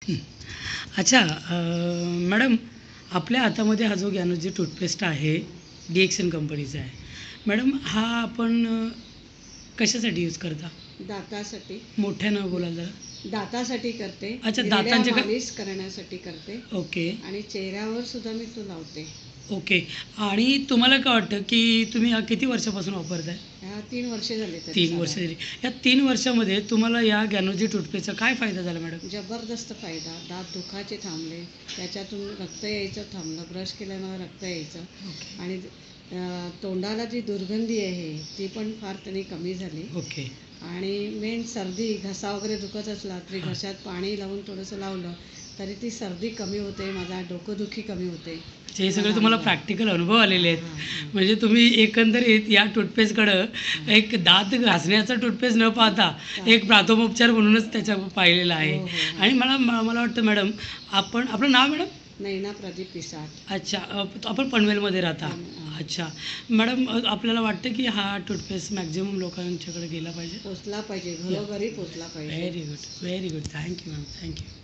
हं. अच्छा मॅडम आपल्या हातामध्ये हा जो ज्ञानोजी टूथपेस्ट आहे, डिएक्सन कंपनीचा आहे. मॅडम हा आपण कशासाठी यूज करता? दातासाठी. मोठ्यानं बोलाल जरा. दातासाठी करते, अच्छा, हिरड्या दातांचे का? मालिश करण्यासाठी करते ओके, आणि चेहऱ्यावर सुद्धा मी तो लावते. ओके. आणि तुम्हाला काय वाटतं, की तुम्ही हा किती वर्षापासून वापरताय? ह्या 3 वर्षे झाले तरी 3 वर्ष साधारण. झाली. या 3 वर्षामध्ये तुम्हाला या ज्ञानोजी टूथपेस्टचा काय फायदा झाला मॅडम? जबरदस्त फायदा. दात दुखायचे थांबले, त्याच्यातून रक्त यायचं थांबलं, ब्रश केल्यानं रक्त यायचं ओके, आणि तोंडाला जी दुर्गंधी आहे ती पण फार त्यांनी कमी झाली. ओके. आणि मेन सर्दी, घसा वगैरे दुखत असला तरी हां. घशात पाणी लावून थोडंसं लावलं तरी ती सर्दी कमी होते, माझा डोकंदुखी कमी होते. अच्छा, हे सगळे मला तुम्हाला अनुभव आहे. प्रॅक्टिकल अनुभव आलेले हां, आहेत. हां, हां. म्हणजे तुम्ही एकंदरीत या टूथपेस्टकडं हां. एक दात घासण्याचा टूथपेस्ट न पाहता हां. एक प्राथमोपचार म्हणूनच त्याच्या पाहिलेला हो, आहे. हो, हो. आणि मला वाटतं मॅडम, आपण आपलं नाव मॅडम? नैना प्रदीप पिसाळ. अच्छा, आपण पनवेलमध्ये राहता. हां. अच्छा. मॅडम, आपल्याला वाटतं की हा टूथपेस्ट मॅक्झिमम लोकांच्याकडे गेला पाहिजे? पोचला पाहिजे, या. घरोघरी पोचला पाहिजे. Very good, very good. Thank you ma'am, thank you.